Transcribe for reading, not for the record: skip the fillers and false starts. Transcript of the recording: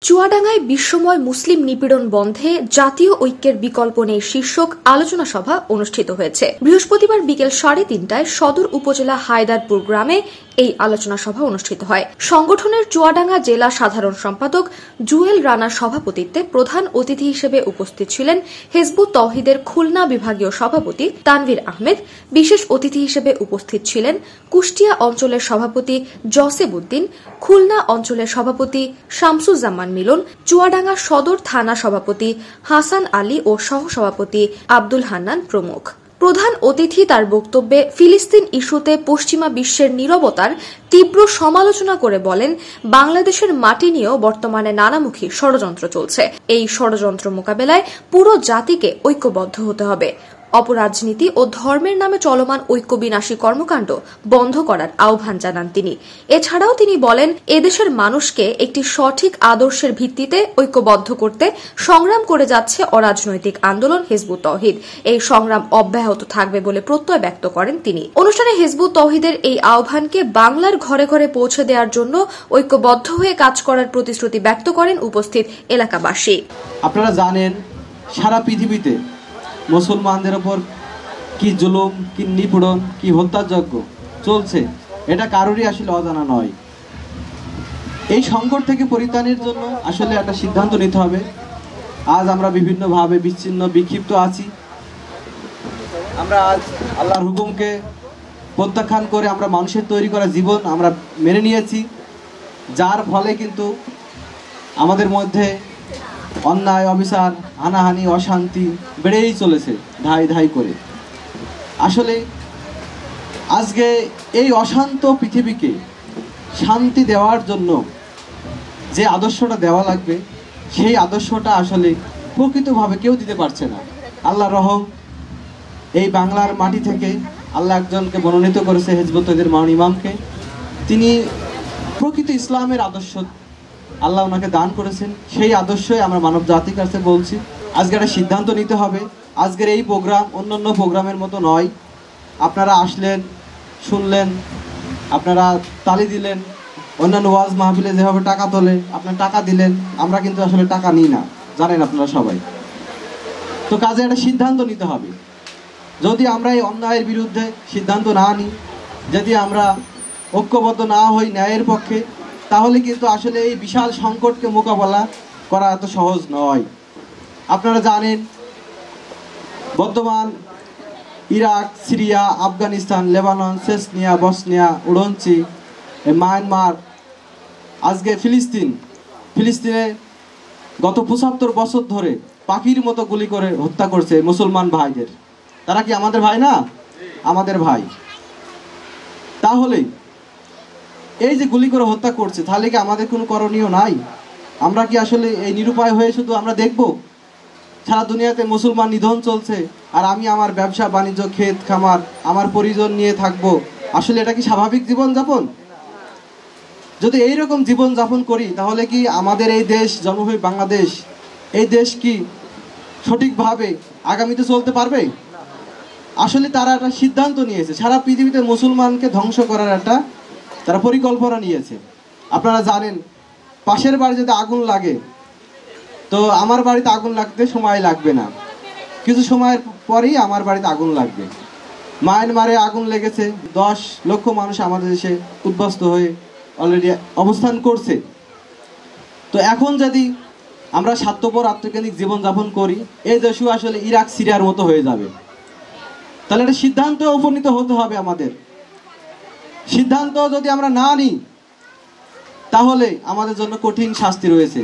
চুয়াডাঙ্গায় বিশ্বময় মুসলিম নিপীড়ন বন্ধে জাতীয় ঐক্যের বিকল্প নেই শীর্ষক আলোচনা সভা অনুষ্ঠিত হয়েছে। বৃহস্পতিবার বিকেল 3:30টায় সদর উপজেলা হায়দারপুর গ্রামে এই আলোচনা সভা অনুষ্ঠিত হয়। সংগঠনের চুয়াডাঙ্গা জেলা সাধারণ সম্পাদক জুয়েল রানার সভাপতিত্বে প্রধান অতিথি হিসেবে উপস্থিত ছিলেন হিজবুত তওহিদের খুলনা বিভাগীয় সভাপতি তানভীর আহমেদ। বিশেষ অতিথি হিসেবে উপস্থিত ছিলেন কুষ্টিয়া অঞ্চলের সভাপতি জসেব উদ্দিন, খুলনা অঞ্চলের সভাপতি শামসুজ্জামান মিলন, চুয়াডাঙ্গা সদর থানা সভাপতি হাসান আলী ও সহসভাপতি আব্দুল হান্নান প্রমুখ। প্রধান অতিথি তার বক্তব্যে ফিলিস্তিন ইস্যুতে পশ্চিমা বিশ্বের নীরবতার তীব্র সমালোচনা করে বলেন, বাংলাদেশের মাটি নিয়েও বর্তমানে নানামুখী ষড়যন্ত্র চলছে। এই ষড়যন্ত্র মোকাবেলায় পুরো জাতিকে ঐক্যবদ্ধ হতে হবে। অপরাজনীতি ও ধর্মের নামে চলমান ঐক্য বিনাশী কর্মকাণ্ড বন্ধ করার আহ্বান জানান তিনি। এছাড়াও তিনি বলেন, এদেশের মানুষকে একটি সঠিক আদর্শের ভিত্তিতে ঐক্যবদ্ধ করতে সংগ্রাম করে যাচ্ছে অরাজনৈতিক আন্দোলন হিজবুত তওহিদ। এই সংগ্রাম অব্যাহত থাকবে বলে প্রত্যয় ব্যক্ত করেন তিনি। অনুষ্ঠানে হিজবুত তওহিদের এই আহ্বানকে বাংলার ঘরে ঘরে পৌঁছে দেওয়ার জন্য ঐক্যবদ্ধ হয়ে কাজ করার প্রতিশ্রুতি ব্যক্ত করেন উপস্থিত এলাকাবাসী। আপনারা জানেন, সারা পৃথিবীতে মুসলমানদের ওপর কি জুলুম, কি নিপীড়ন, কি হত্যাযজ্ঞ চলছে, এটা কারোরই আসলে অজানা নয়। এই সংকট থেকে পরিত্রাণের জন্য আসলে একটা সিদ্ধান্ত নিতে হবে। আজ আমরা বিভিন্নভাবে বিচ্ছিন্ন বিক্ষিপ্ত আছি। আমরা আজ আল্লাহর হুকুমকে প্রত্যাখ্যান করে আমরা মানুষের তৈরি করা জীবন আমরা মেনে নিয়েছি, যার ফলে কিন্তু আমাদের মধ্যে অন্যায়, অবিচার, হানাহানি, অশান্তি বেড়েই চলেছে ধাই ধাই করে। আসলে আজকে এই অশান্ত পৃথিবীকে শান্তি দেওয়ার জন্য যে আদর্শটা দেওয়া লাগবে, সেই আদর্শটা আসলে প্রকৃতভাবে কেউ দিতে পারছে না। আল্লাহ রহম, এই বাংলার মাটি থেকে আল্লাহ একজনকে মনোনীত করেছে, হিজবুত তওহিদের মহান ইমামকে। তিনি প্রকৃত ইসলামের আদর্শ আল্লাহ ওনাকে দান করেছেন। সেই আদর্শই আমরা মানব জাতির কাছে বলছি, আজকে একটা সিদ্ধান্ত নিতে হবে। আজকের এই প্রোগ্রাম অন্যান্য প্রোগ্রামের মতো নয়। আপনারা আসলেন, শুনলেন, আপনারা তালি দিলেন, অন্যান্য ওয়াজ মাহফিলে যেভাবে টাকা তোলে আপনারা টাকা দিলেন। আমরা কিন্তু আসলে টাকা নিই না, জানেন আপনারা সবাই। তো কাজে একটা সিদ্ধান্ত নিতে হবে। যদি আমরা এই অন্যায়ের বিরুদ্ধে সিদ্ধান্ত না নিই, যদি আমরা ঐক্যবদ্ধ না হই ন্যায়ের পক্ষে, তাহলে কিন্তু আসলে এই বিশাল সংকটকে মোকাবেলা করা এত সহজ নয়। আপনারা জানেন, বর্তমান Iraq, Syria, Afghanistan, Lebanon, Chechnya, Bosnia, উড়ঞ্চি, মায়ানমার, আজকে ফিলিস্তিনে গত 75 বছর ধরে পাখির মতো গুলি করে হত্যা করছে মুসলমান ভাইদের। তারা কি আমাদের ভাই না? আমাদের ভাই। তাহলে এই যে গুলি করে হত্যা করছে, তাহলে কি আমাদের কোনো করণীয় নাই? আমরা কি আসলে এই নিরুপায় হয়ে শুধু আমরা দেখব সারা দুনিয়াতে মুসলমান নিধন চলছে, আর আমি আমার ব্যবসা বাণিজ্য, ক্ষেত খামার, আমার পরিজন নিয়ে থাকবো? আসলে এটা কি স্বাভাবিক জীবনযাপন? যদি এইরকম জীবনযাপন করি, তাহলে কি আমাদের এই দেশ, জন্মভূমি বাংলাদেশ, এই দেশ কি সঠিকভাবে আগামীতে চলতে পারবে? আসলে তারা একটা সিদ্ধান্ত নিয়েছে, সারা পৃথিবীতে মুসলমানকে ধ্বংস করার একটা তারা পরিকল্পনা নিয়েছে। আপনারা জানেন, পাশের বাড়ি যদি আগুন লাগে, তো আমার বাড়িতে আগুন লাগতে সময় লাগবে না, কিছু সময়ের পরেই আমার বাড়িতে আগুন লাগবে। মায়ানমারে আগুন লেগেছে, 10 লক্ষ মানুষ আমাদের দেশে উদ্বাস্ত হয়ে অলরেডি অবস্থান করছে। তো এখন যদি আমরা স্বার্থপর আত্মকেন্দ্রিক জীবনযাপন করি, এই দেশও আসলে ইরাক, সিরিয়ার মতো হয়ে যাবে। তাহলে একটা সিদ্ধান্তে উপনীত হতে হবে আমাদের। সিদ্ধান্ত যদি আমরা না নিই, তাহলে আমাদের জন্য কঠিন শাস্তি রয়েছে।